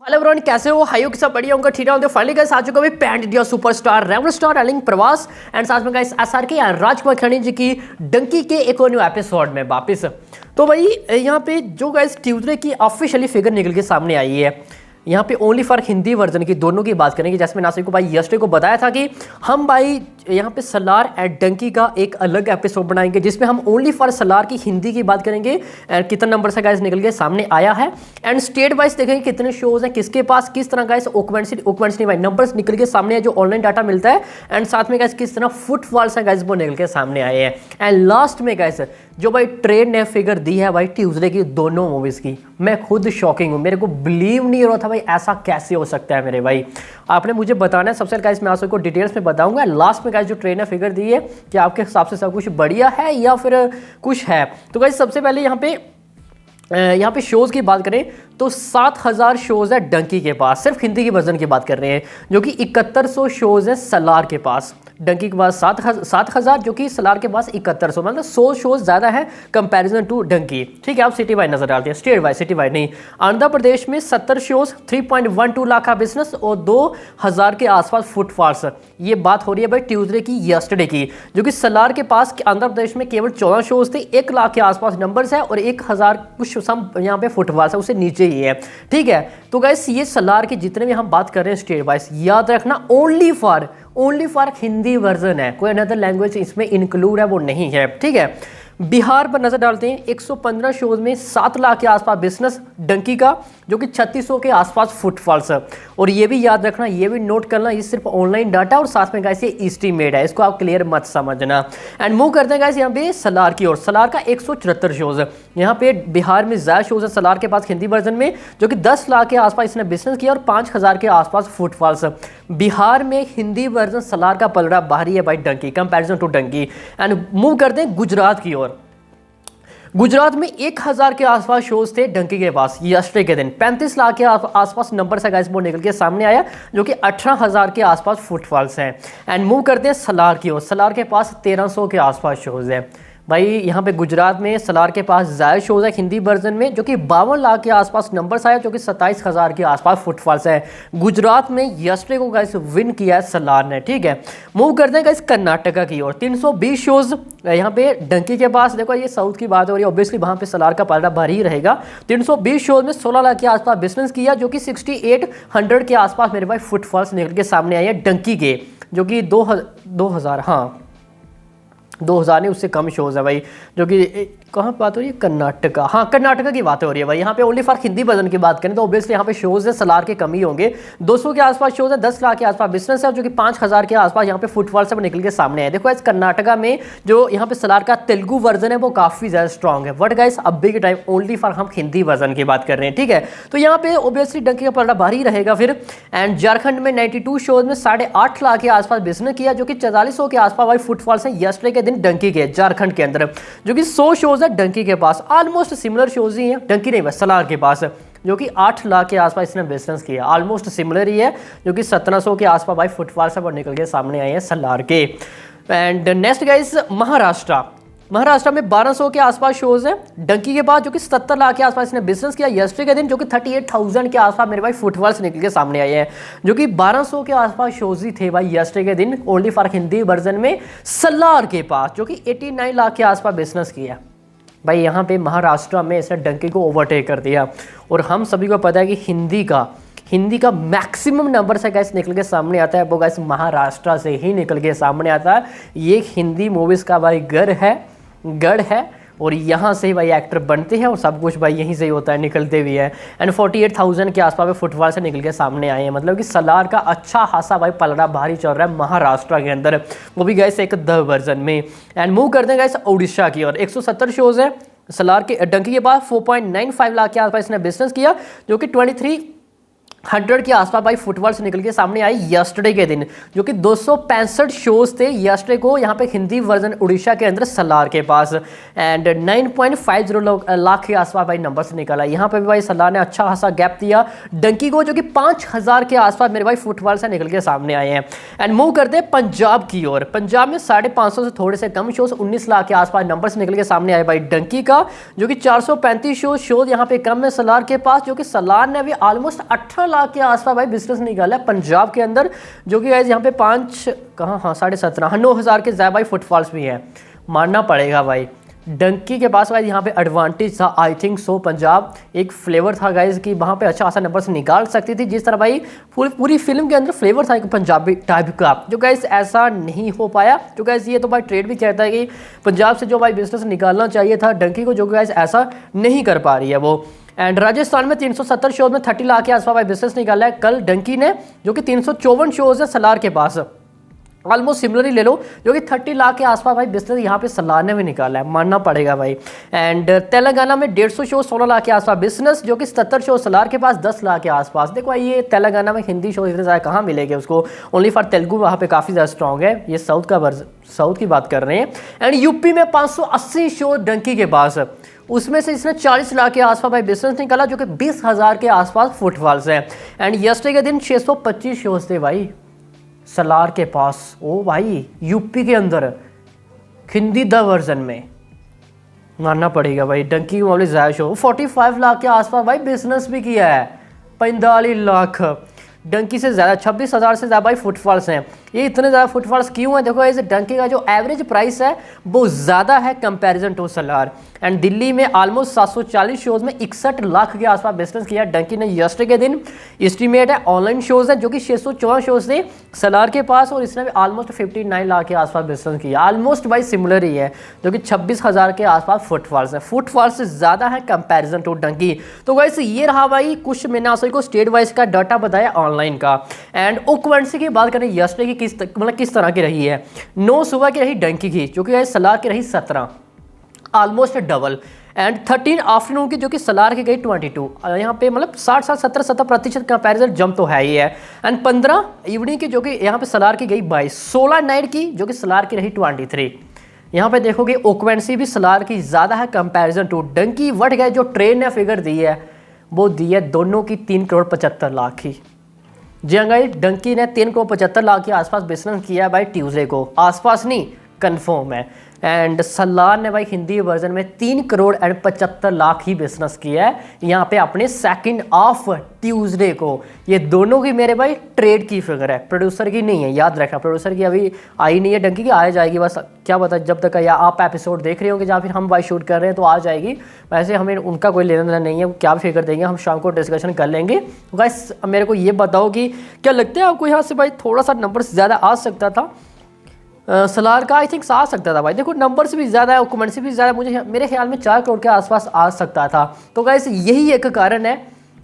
Hello everyone, कैसे हो? High हो कि सब बढ़िया होंगे, ठीक होंगे। फाइनली गाइस आ चुका है पैन इंडिया सुपरस्टार रेवल स्टार एलिंग प्रवास एंड साथ में गाइस एसआरके या राजकुमार खन्ना जी की डंकी के एक और न्यू एपिसोड में वापस। तो भाई यहाँ पे जो गाइस ट्यूजडे की ऑफिशियली फिगर निकल के सामने आई है, यहाँ पे ओनली फॉर हिंदी वर्जन की दोनों की बात करेंगे। जैसे मैं नासिक को भाई यस्टरडे को बताया था कि हम भाई यहाँ पे सलार एंड डंकी का एक अलग एपिसोड बनाएंगे जिसमें हम ओनली फॉर सलार की हिंदी की बात करेंगे एंड कितना नंबर से गाइस निकल के सामने आया है एंड स्टेट वाइज देखेंगे कितने शोज हैं, किसके पास किस तरह गाइस ओक्वेंसी भाई नंबर्स निकल के सामने है जो ऑनलाइन डाटा मिलता है एंड साथ में गाइस किस तरह फुटफॉल्स हैं गाइस वो निकल के सामने आए हैं एंड लास्ट में गाइस जो भाई ट्रेड ने फिगर दी है भाई ट्यूसडे की दोनों मूवीज की, मैं खुद शॉकिंग हूँ। मेरे को बिलीव नहीं हो रहा था भाई ऐसा कैसे हो सकता है मेरे भाई। आपने मुझे बताना है सबसे गाइस, मैं आप सबको डिटेल्स में बताऊंगा लास्ट में गाइस जो ट्रेड ने फिगर दी है कि आपके हिसाब से सब कुछ बढ़िया है या फिर कुछ है। तो गाइस सबसे पहले यहाँ पे शोज की बात करें तो 7000 शोज है डंकी के पास, सिर्फ हिंदी की वर्जन की बात कर रहे हैं, जो कि 7100 शोज है सलार के पास। डंकी के पास 7000 जो कि सलार के पास 7100, मतलब 100 शोज ज़्यादा है कंपैरिजन टू डंकी। ठीक है, आप सिटी वाइज नजर डालते हैं, स्टेट वाइज सिटी वाइज नहीं। आंध्र प्रदेश में 70 शोज 3.12 लाख का बिजनेस और 2000 के आसपास फुटफॉल्स। ये बात हो रही है भाई ट्यूसडे की यस्टरडे की, जो कि सलार के पास आंध्र प्रदेश में केवल 14 शोज थे, 1 लाख के आसपास नंबर्स है और 1000 कुछ सम यहाँ पे फुटफॉल्स है, उससे नीचे ही है। ठीक है, तो गाइस ये सलार के जितने भी हम बात कर रहे हैं स्टेट वाइज, याद रखना ओनली फॉर हिंदी वर्जन है, कोई अनदर लैंग्वेज इसमें इंक्लूड है वो नहीं है। ठीक है, बिहार पर नजर डालते हैं 115 शोज में 7 लाख के आसपास बिजनेस डंकी का, जो कि 3600 के आसपास फुटफॉल्स है। और ये भी याद रखना, ये भी नोट करना, ये सिर्फ ऑनलाइन डाटा और साथ में गाइस ये एस्टीमेट है, इसको आप क्लियर मत समझना। एंड मूव करते हैं गाइस यहाँ पे सलार की ओर। सलार का 174 शोज है, यहाँ पे बिहार में ज्यादा शोज है सलार के पास हिंदी वर्जन में, जो कि 10 लाख के आसपास इसने बिजनेस किया और 5000 के आसपास फुटफॉल्स। बिहार में हिंदी वर्जन सलार का पलड़ा भारी है भाई Dunki comparison to Dunki. And move करते हैं गुजरात की ओर। गुजरात में 1000 के आसपास शोज थे डंकी के पास यस्टरडे के दिन, 35 लाख के आसपास नंबर से गाइस वो निकल के सामने आया, जो कि 18000 के आसपास फुटफॉल्स हैं। एंड मूव करते हैं सलार की ओर। सलार के पास 1300 के आसपास शोज है भाई। यहाँ पे गुजरात में सलार के पास ज़्यादा शोज है हिंदी वर्जन में, जो कि 52 लाख के आसपास नंबर्स आया, जो कि 27000 के आसपास फुटफॉल्स है। गुजरात में यस्टरडे को गाइस विन किया है सलार ने। ठीक है, मूव करते हैं गाइस कर्नाटका की ओर। 320 शोज यहाँ पे डंकी के पास। देखो ये साउथ की बात हो रही है, ऑब्वियसली वहाँ पे सलार का पलड़ा भारी ही रहेगा। 320 शोज में 16 लाख के आसपास बिजनेस किया, जो कि 6800 के आसपास मेरे भाई फुटफॉल्स निकल के सामने आए हैं डंकी के, जो कि 2000 नहीं उससे कम शोज है भाई, जो कि कहाँ बात हो रही है, कर्नाटका। हाँ, कर्नाटका की बात हो रही है भाई। यहाँ पे ओनली फॉर हिंदी वर्जन की बात करें तो ऑब्वियसली यहाँ पे शोज है सलार के कम ही होंगे। 200 के आसपास शोज है, 10 लाख के आसपास बिजनेस है, जो कि 5000 के आसपास यहाँ पे फुटफॉल से निकल के सामने है। देखो इस कर्नाटका में जो यहाँ पे सलार का तेलुगु वर्जन है वो काफी ज्यादा स्ट्रॉन्ग है, बट गाइस अभी के टाइम ओनली फॉर हम हिंदी वर्जन की बात कर रहे हैं। ठीक है, तो यहाँ पे ऑब्वियसली डंकी का पलड़ा भारी रहेगा फिर। एंड झारखंड में 92 शोज में 8.5 लाख के आसपास बिजनेस किया, जो कि 4400 के आसपास भाई फुटफॉल्स है यस्टरडे के दिन डंकी के झारखंड के अंदर, जो कि 100 शोज है डंकी के पास। ऑलमोस्ट सिमिलर शोज ही हैं डंकी नहीं बस सलार के पास, जो कि 8 लाख के आसपास इसने बिजनेस किया, ऑलमोस्ट सिमिलर ही है, जो कि 1700 के आसपास भाई फुटफॉल से निकल के सामने आए हैं सलार के। एंड नेक्स्ट गाइस महाराष्ट्र में 1200 के आसपास शोज है डंकी के पास, जो कि 70 लाख के आसपास इसने बिजनेस किया यस्टरडे के दिन, जो कि 38,000 के आसपास मेरे भाई फुटफॉल्स निकल के सामने आए हैं, जो कि 1200 के आसपास शोज ही थे भाई यस्टरडे के दिन ओनली फॉर हिंदी वर्जन में सलार के पास, जो कि 89 लाख के आसपास बिजनेस किया भाई। यहाँ पे महाराष्ट्र में इसने डंकी को ओवरटेक कर दिया। और हम सभी को पता है कि हिंदी का मैक्सिमम नंबर से गाइस निकल के सामने आता है वो गाइस महाराष्ट्र से ही निकल के सामने आता है। ये हिंदी मूवीज का भाई गढ़ है और यहाँ से ही भाई एक्टर बनते हैं और सब कुछ भाई यहीं से ही होता है, निकलते भी है। एंड 48,000 के आसपास में फुटफॉल से निकल के सामने आए हैं, मतलब कि सलार का अच्छा खासा भाई पलड़ा भारी चल रहा है महाराष्ट्र के अंदर, वो भी गाइस एक द वर्जन में। एंड मूव करते हैं गाइस उड़ीसा की ओर। 170 शोज है सलार के डंकी के पास, 4.95 लाख के आसपास इसने बिजनेस किया, जो कि 2300 के आसपास भाई फुटबॉल से निकल के सामने आई यस्टरडे के दिन, जो कि 265 शोज थे यस्टरडे को यहाँ पे हिंदी वर्जन उड़ीसा के अंदर सलार के पास। एंड 9.50 लाख के आसपास भाई नंबर से निकला। यहाँ पे भी भाई सलार ने अच्छा खासा गैप दिया डंकी को, जो कि 5000 के आसपास मेरे भाई फुटबॉल से निकल के सामने आए हैं। एंड मूव करते हैं पंजाब की ओर। पंजाब में 550 से थोड़े से कम शोज 19 लाख के आसपास नंबर से निकल के सामने आए भाई डंकी का, जो कि 435 शोज यहाँ पे कम है सलार के पास, जो कि सलार ने अभी ऑलमोस्ट 18 लाख के आसपास भाई बिजनेस निकाला है पंजाब के अंदर, जो कि गाइस यहाँ पे 5 कहाँ, हाँ 17.5 हाँ 9,000 के ज़्यादा भाई फुटफॉल्स भी हैं। मानना पड़ेगा भाई डंकी के पास भाई यहाँ पे एडवांटेज था, आई थिंक सो। पंजाब एक फ्लेवर था गाइज कि वहाँ पे अच्छा खासा नंबर से निकाल सकती थी, जिस तरह भाई पूरी फिल्म के अंदर फ्लेवर था एक पंजाबी टाइप का, जो गाइज ऐसा नहीं हो पाया। जो गाइज ये तो भाई ट्रेड भी कहता है कि पंजाब से जो भाई बिजनेस निकालना चाहिए था डंकी को, जो गाइज ऐसा नहीं कर पा रही है वो। एंड राजस्थान में 370 शोज में 30 लाख के आसपास भाई बिजनेस निकाला है कल डंकी ने, जो कि 354 शोज है सलार के पास। ऑलमोस्ट सिमिलर ही ले लो, जो कि 30 लाख के आसपास भाई बिजनेस यहाँ पे सलार ने भी निकाला है, मानना पड़ेगा भाई। एंड तेलंगाना में 150 शो 16 लाख के आसपास बिजनेस, जो कि 77 शो सलार के पास 10 लाख के आसपास। देखो भाई ये तेलंगाना में हिंदी शो इतने ज़्यादा कहाँ मिलेंगे उसको, ओनली फॉर तेलुगु वहाँ पे काफ़ी ज़्यादा स्ट्रॉग है। ये साउथ की बात कर रहे हैं। एंड यूपी में 580 शो डंकी के पास, उसमें से इसने 40 लाख के आसपास भाई बिजनेस निकाला, जो कि 20,000 के आसपास फुटफॉल्स हैं। एंड यस्टरडे के दिन 625 शोज थे भाई सलार के पास। ओ भाई यूपी के अंदर हिंदी द वर्जन में, मानना पड़ेगा भाई डंकी के मामले ज़्यादा शो। 45 लाख के आसपास भाई बिजनेस भी किया है, 45 लाख डंकी से ज़्यादा, 26,000 से ज़्यादा भाई फुटफॉल्स हैं। ये इतने ज़्यादा फुटफॉल्स क्यों हैं? देखो इस डंकी का जो एवरेज प्राइस है वो ज़्यादा है comparison to Salaar. And Delhi में ऑलमोस्ट 740 शोज में 61 लाख के आसपास बिजनेस किया डंकी ने यस्टरडे के दिन। एस्टीमेट है ऑनलाइन शोज है जो कि 614 शोज थे सलार के पास, और इसने भी ऑलमोस्ट 59 लाख के आसपास बिजनेस किया। ऑलमोस्ट भाई सिमिलर ही है, जो कि 26,000 के आसपास फुटफॉल्स है। फुटफॉल्स से ज़्यादा है कंपेरिजन टू डंकी। तो वैसे ये रहा भाई कुछ मैंने आप सभी को स्टेट वाइज का डाटा बताया ऑनलाइन का। एंड ऑक्यूपेंसी की बात करें यस्टरडे की किस तरह की रही है। 9 सुबह की रही डंकी की, जो कि सलार की रही 17, ऑलमोस्ट डबल। एंड 13 आफ्टरनून की, जो कि सलार की गई 22। यहाँ पे मतलब 60-70% कंपैरिजन जंप तो है ही है। एंड 15 इवनिंग की, जो कि यहाँ पे सलार की गई 22। 16 नाइट की, जो कि सलार की रही 23। यहाँ पे देखोगे ऑक्यूपेंसी भी सलार की ज़्यादा है कंपैरिजन टू डंकी। वट गए जो ट्रेन ने फिगर दी है वो दी है दोनों की 3,75,00,000 की। जी हाँ गाइस, डंकी ने 3,75,00,000 के आसपास बिजनेस किया है भाई ट्यूसडे को, आसपास नहीं कंफर्म है। एंड सलार ने भाई हिंदी वर्जन में 3,75,00,000 ही बिजनेस किया है यहाँ पे अपने सेकंड ऑफ ट्यूसडे को। ये दोनों की मेरे भाई ट्रेड की फिगर है, प्रोड्यूसर की नहीं है, याद रखना। प्रोड्यूसर की अभी आई नहीं है, डंकी की आ जाएगी बस, क्या पता जब तक या आप एपिसोड देख रहे होंगे या फिर हम भाई शूट कर रहे हैं तो आ जाएगी। वैसे हमें उनका कोई लेना देना नहीं है, क्या फिगर देंगे हम शाम को डिस्कशन कर लेंगे। गाइस मेरे को ये बताओ कि क्या लगता है आपको यहाँ से भाई थोड़ा सा नंबर ज़्यादा आ सकता था सलार का? आई थिंक आ सकता था भाई। देखो नंबर से भी ज़्यादा है, ऑक्यूपेंसी से भी ज़्यादा, मेरे ख्याल में 4 करोड़ के आसपास आ सकता था। तो गाइस यही एक कारण है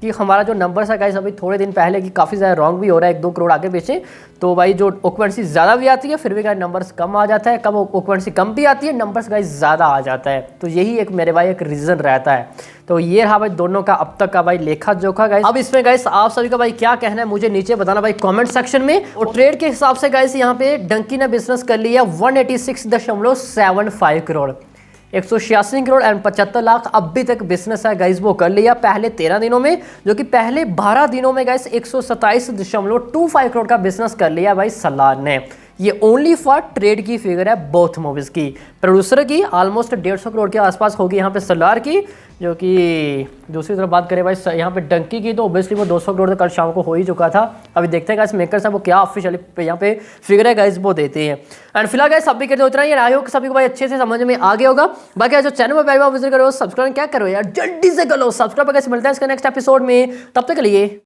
कि हमारा जो नंबर है गाइस अभी थोड़े दिन पहले की काफ़ी ज़्यादा रॉन्ग भी हो रहा है, 1-2 करोड़ आगे पीछे। तो भाई जो ऑक्यूपेंसी ज़्यादा भी आती है फिर भी गाइस नंबर्स कम आ जाता है, कम ऑक्यूपेंसी कम भी आती है, नंबर्स गाइस ज़्यादा आ जाता है। तो यही एक मेरे भाई एक रीज़न रहता है। तो ये रहा भाई दोनों का अब तक का भाई लेखा जोखा गाइस। अब इसमें गाइस आप सभी का भाई क्या कहना है मुझे नीचे बताना भाई कमेंट सेक्शन में। और ट्रेड के हिसाब से गाइस यहाँ पे डंकी ने बिजनेस कर लिया 186.75 करोड़, 186 करोड़ एंड 75 लाख अभी तक बिजनेस है गाइस वो कर लिया पहले 13 दिनों में, जो कि पहले 12 दिनों में गाइस 127.25 करोड़ का बिजनेस कर लिया भाई सलार ने। ये ओनली फॉर ट्रेड की फिगर है बोथ मूवीज की। प्रोड्यूसर की ऑलमोस्ट 150 करोड़ के आसपास होगी यहाँ पे सलार की, जो कि दूसरी तरफ बात करें भाई यहाँ पे डंकी की तो ऑब्वियसली वो 200 करोड़ कल शाम को हो ही चुका था। अभी देखते हैं गाइस मेकर्स हैं वो क्या ऑफिशियली यहाँ पे फिगर है गाइस वो देते हैं। एंड फिलहाल गाइस सभी कहते उतना ही आई होप सभी को भाई अच्छे से समझ में आ गया होगा। बाकी जो चैनल में पहली बार विजिट करो सब्सक्राइब क्या करो यार जल्दी से करो सब्सक्राइब। गाइस मिलते हैं इसका नेक्स्ट एपिसोड में, तब तक के लिए